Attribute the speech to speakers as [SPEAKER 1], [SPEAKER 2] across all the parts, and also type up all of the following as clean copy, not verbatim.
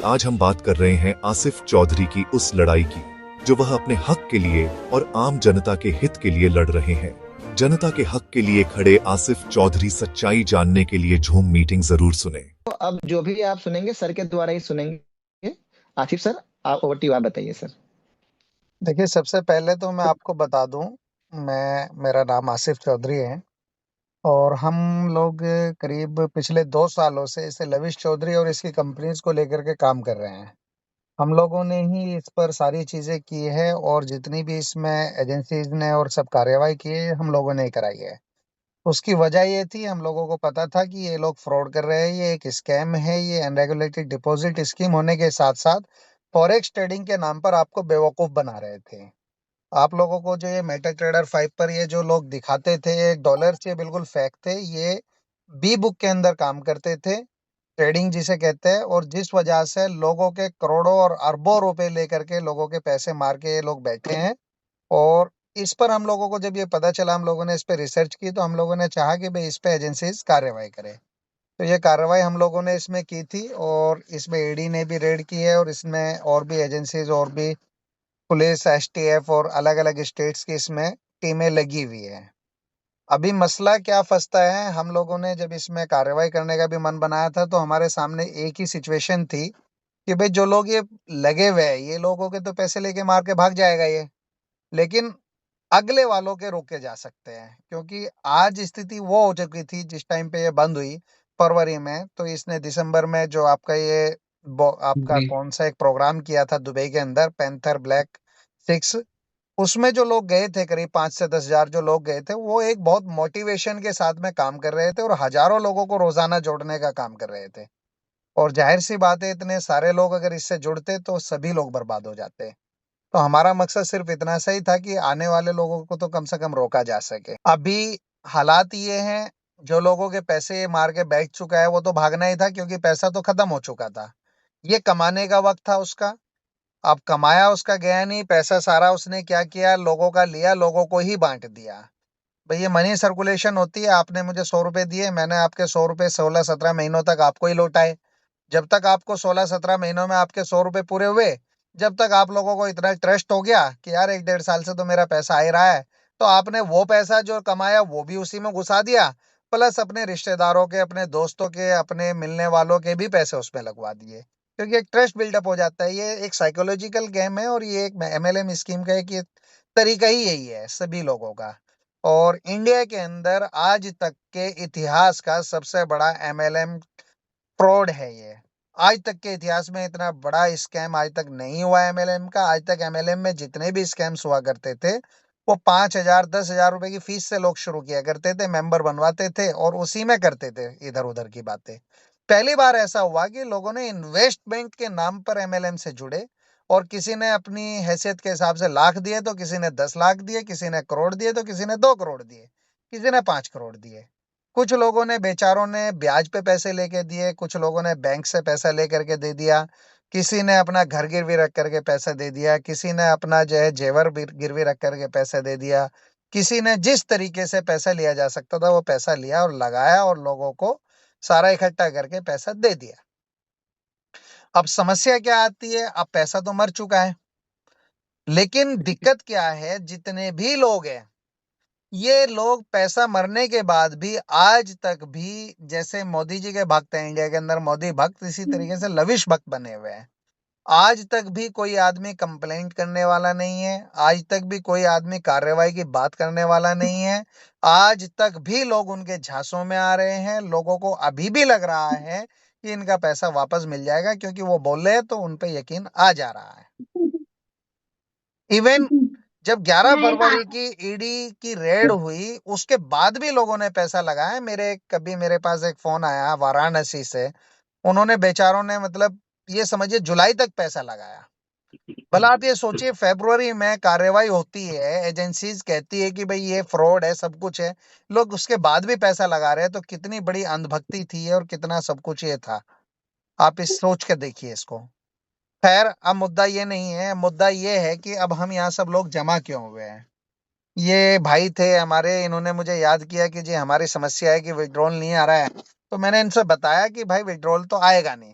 [SPEAKER 1] आज हम बात कर रहे हैं आसिफ चौधरी की उस लड़ाई की जो वह अपने हक के लिए और आम जनता के हित के लिए लड़ रहे हैं। जनता के हक के लिए खड़े आसिफ चौधरी सच्चाई जानने के लिए झूम मीटिंग जरूर सुने।
[SPEAKER 2] तो अब जो भी आप सुनेंगे सर के द्वारा ही सुनेंगे। आसिफ सर, आप ओवर टू यू, आप बताइए सर।
[SPEAKER 3] देखिए, सबसे पहले तो मैं आपको बता दूं, मेरा नाम आसिफ चौधरी है और हम लोग करीब पिछले 2 सालों से इसे लविश चौधरी और इसकी कंपनीज को लेकर के काम कर रहे हैं। हम लोगों ने ही इस पर सारी चीजें की है और जितनी भी इसमें एजेंसीज ने और सब कार्रवाई की है, हम लोगों ने ही कराई है। उसकी वजह ये थी, हम लोगों को पता था कि ये लोग फ्रॉड कर रहे हैं, ये एक स्कैम है, ये अनरेगुलेटेड डिपॉजिट स्कीम होने के साथ साथ फॉरेक्स ट्रेडिंग के नाम पर आपको बेवकूफ बना रहे थे। आप लोगों को जो ये मेटा ट्रेडर 5 पर ये जो लोग दिखाते थे डॉलर्स, ये बिल्कुल फेक थे। ये बी बुक के अंदर काम करते थे, ट्रेडिंग जिसे कहते हैं, और जिस वजह से लोगों के करोड़ों और अरबों रुपए लेकर के लोगों के पैसे मार के ये लोग बैठे हैं। और इस पर हम लोगों को जब ये पता चला, हम लोगों ने इस पे रिसर्च की, तो हम लोगों ने चाहा कि भाई इस पे एजेंसीज कार्रवाई करें। तो ये कार्रवाई हम लोगों ने इसमें की थी और इसमें ईडी ने भी रेड की है और इसमें और भी एजेंसीज और भी पुलिस, एसटीएफ और अलग अलग स्टेट्स की इसमें टीमें लगी हुई है। अभी मसला क्या फंसता है, हम लोगों ने जब इसमें कार्रवाई करने का भी मन बनाया था तो हमारे सामने एक ही सिचुएशन थी कि भाई जो लोग ये लगे हुए हैं, ये लोगों के तो पैसे लेके मार के भाग जाएगा ये, लेकिन अगले वालों के रोके जा सकते हैं। क्योंकि आज स्थिति वो हो चुकी थी, जिस टाइम पे ये बंद हुई फरवरी में, तो इसने दिसंबर में जो आपका ये आपका
[SPEAKER 4] जी।
[SPEAKER 3] कौन सा एक प्रोग्राम किया था दुबई के अंदर, पैंथर ब्लैक 6, उसमें जो लोग गए थे, करीब 5 से 10 हजार जो लोग गए थे, वो एक बहुत मोटिवेशन के साथ में काम कर रहे थे और हजारों लोगों को रोजाना जोड़ने का काम कर रहे थे। और जाहिर सी बात है, इतने सारे लोग अगर इससे जुड़ते तो सभी लोग बर्बाद हो जाते। तो हमारा मकसद सिर्फ इतना सा ही था कि आने वाले लोगों को तो कम से कम रोका जा सके। अभी हालात ये हैं, जो लोगों के पैसे ये मार के बैठ चुका है वो तो भागना ही था, क्योंकि पैसा तो खत्म हो चुका था। ये कमाने का वक्त था उसका। अब कमाया उसका गया नहीं, पैसा सारा उसने क्या किया, लोगों का लिया, लोगों को ही बांट दिया। भाई ये मनी सर्कुलेशन होती है। आपने मुझे 100 रुपए दिए, मैंने आपके 100 रुपए 16-17 महीनों तक आपको ही लौटाए। जब तक आपको 16-17 महीनों में आपके 100 रुपए पूरे हुए, जब तक आप लोगों को इतना ट्रस्ट हो गया कि यार 1-1.5 साल से तो मेरा पैसा आ ही रहा है, तो आपने वो पैसा जो कमाया वो भी उसी में घुसा दिया, प्लस अपने रिश्तेदारों के, अपने दोस्तों के, अपने मिलने वालों के भी पैसे उसमें लगवा दिए। क्योंकि एक ट्रस्ट बिल्डअप हो जाता है। ये एक साइकोलॉजिकल गेम है और ये एक एमएलएम स्कीम का एक ये तरीका ही यही है सभी लोगों का। और इंडिया के अंदर आज तक के इतिहास का सबसे बड़ा एमएलएम फ्रॉड है ये। आज तक के इतिहास में इतना बड़ा स्कैम आज तक नहीं हुआ एमएलएम का। आज तक एमएलएम में जितने भी स्कैम्स हुआ करते थे, वो 5,000 10,000 रुपए की फीस से लोग शुरू किया करते थे, मेंबर बनवाते थे और उसी में करते थे इधर उधर की बातें। पहली बार ऐसा हुआ कि लोगों ने इन्वेस्टमेंट के नाम पर एमएलएम से जुड़े और किसी ने अपनी हैसियत के हिसाब से लाख दिए, तो किसी ने 10 लाख दिए, किसी ने करोड़ दिए, तो किसी ने 2 करोड़ दिए, किसी ने 5 करोड़ दिए। कुछ लोगों ने, बेचारों ने ब्याज पे पैसे लेके दिए, कुछ लोगों ने बैंक से पैसा लेकर के दे दिया, किसी ने अपना घर गिरवी रख करके पैसा दे दिया, किसी ने अपना जो है जेवर गिरवी रख करके पैसा दे दिया। किसी ने जिस तरीके से पैसा लिया जा सकता था वो पैसा लिया और लगाया और लोगों को सारा इकट्ठा करके पैसा दे दिया। अब समस्या क्या आती है, अब पैसा तो मर चुका है, लेकिन दिक्कत क्या है, जितने भी लोग हैं, ये लोग पैसा मरने के बाद भी आज तक भी, जैसे मोदी जी के भक्त हैं इंडिया के अंदर मोदी भक्त, इसी तरीके से लविश भक्त बने हुए हैं। आज तक भी कोई आदमी कंप्लेंट करने वाला नहीं है, आज तक भी कोई आदमी कार्रवाई की बात करने वाला नहीं है। आज तक भी लोग उनके झांसों में आ रहे हैं। लोगों को अभी भी लग रहा है कि इनका पैसा वापस मिल जाएगा, क्योंकि वो बोल रहे हैं तो उन पे यकीन आ जा रहा है। इवन जब 11 फरवरी की ईडी की रेड हुई, उसके बाद भी लोगों ने पैसा लगाया। मेरे पास एक फोन आया वाराणसी से, उन्होंने, बेचारों ने, मतलब ये समझिए जुलाई तक पैसा लगाया। भला आप ये सोचिए, फरवरी में कार्रवाई होती है, एजेंसीज कहती है कि भाई ये फ्रॉड है, सब कुछ है, लोग उसके बाद भी पैसा लगा रहे हैं, तो कितनी बड़ी अंधभक्ति थी और कितना सब कुछ ये था। आप इस सोच के देखिए इसको। खैर, अब मुद्दा ये नहीं है, मुद्दा ये है कि अब हम यहाँ सब लोग जमा क्यों हुए हैं। ये भाई थे हमारे, इन्होंने मुझे याद किया कि जी हमारी समस्या है कि विड्रॉल नहीं आ रहा है। तो मैंने इनसे बताया कि भाई विड्रॉल तो आएगा नहीं,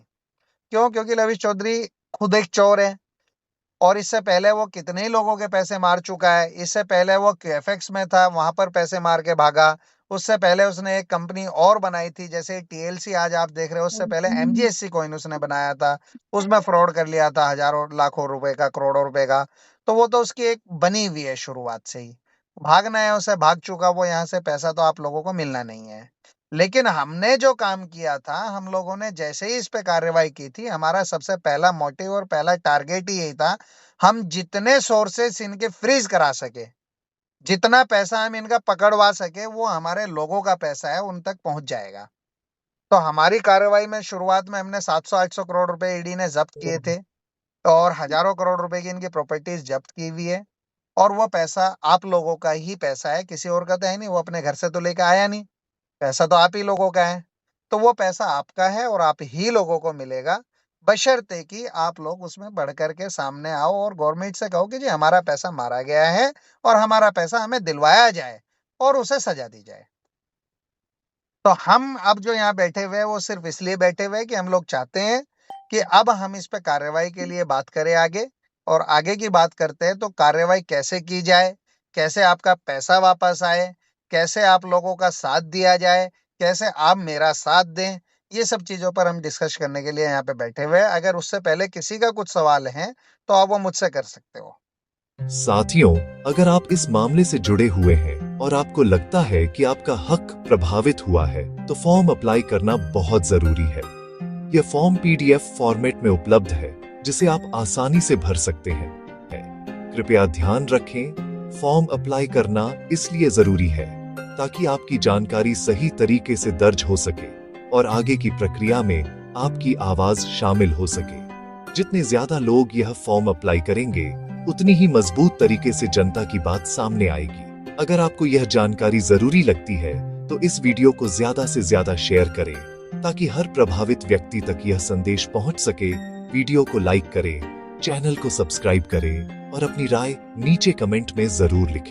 [SPEAKER 3] क्यों? क्योंकि लविश चौधरी खुद एक चोर है और इससे पहले वो कितने ही लोगों के पैसे मार चुका है। इससे पहले वो क्यूएफएक्स में था, वहां पर पैसे मार के भागा। उससे पहले उसने एक कंपनी और बनाई थी, जैसे टीएलसी आज आप देख रहे हो, उससे पहले एमजीएससी कॉइन उसने बनाया था, उसमें फ्रॉड कर लिया था हजारों लाखों रुपए का, करोड़ों रुपए का। तो वो तो उसकी एक बनी हुई है शुरुआत से ही। भागना है उसे, भाग चुका वो यहाँ से, पैसा तो आप लोगों को मिलना नहीं है। लेकिन हमने जो काम किया था, हम लोगों ने जैसे ही इस पे कार्रवाई की थी, हमारा सबसे पहला मोटिव और पहला टारगेट ही यही था, हम जितने सोर्सेस इनके फ्रीज करा सके, जितना पैसा हम इनका पकड़वा सके, वो हमारे लोगों का पैसा है, उन तक पहुंच जाएगा। तो हमारी कार्रवाई में शुरुआत में हमने 700-800 करोड़ रुपए ईडी ने जब्त किए थे और हजारों करोड़ रुपए की इनकी प्रॉपर्टीज जब्त की हुई है। और वो पैसा आप लोगों का ही पैसा है, किसी और का तो है नहीं। वो अपने घर से तो लेके आया नहीं, पैसा तो आप ही लोगों का है। तो वो पैसा आपका है और आप ही लोगों को मिलेगा, बशर्ते कि आप लोग उसमें बढ़ कर के सामने आओ और गवर्नमेंट से कहो कि जी हमारा पैसा मारा गया है और हमारा पैसा हमें दिलवाया जाए और उसे सजा दी जाए। तो हम अब जो यहाँ बैठे हुए हैं, वो सिर्फ इसलिए बैठे हुए हैं कि हम लोग चाहते हैं कि अब हम इस पे कार्रवाई के लिए बात करें आगे। और आगे की बात करते हैं तो कार्रवाई कैसे की जाए, कैसे आपका पैसा वापस आए, कैसे आप लोगों का साथ दिया जाए, कैसे आप मेरा साथ दें, ये सब चीजों पर हम डिस्कस करने के लिए यहाँ पे बैठे हुए हैं। अगर उससे पहले किसी का कुछ सवाल है तो आप वो मुझसे कर सकते हो।
[SPEAKER 1] साथियों, अगर आप इस मामले से जुड़े हुए हैं और आपको लगता है कि आपका हक प्रभावित हुआ है, तो फॉर्म अप्लाई करना बहुत जरूरी है। यह फॉर्म पीडीएफ फॉर्मेट में उपलब्ध है, जिसे आप आसानी से भर सकते हैं। कृपया ध्यान रखें, फॉर्म अप्लाई करना इसलिए जरूरी है ताकि आपकी जानकारी सही तरीके से दर्ज हो सके और आगे की प्रक्रिया में आपकी आवाज शामिल हो सके। जितने ज्यादा लोग यह फॉर्म अप्लाई करेंगे, उतनी ही मजबूत तरीके से जनता की बात सामने आएगी। अगर आपको यह जानकारी जरूरी लगती है तो इस वीडियो को ज्यादा से ज्यादा शेयर करें ताकि हर प्रभावित व्यक्ति तक यह संदेश पहुंच सके। वीडियो को लाइक करें, चैनल को सब्सक्राइब करें और अपनी राय नीचे कमेंट में जरूर लिखें।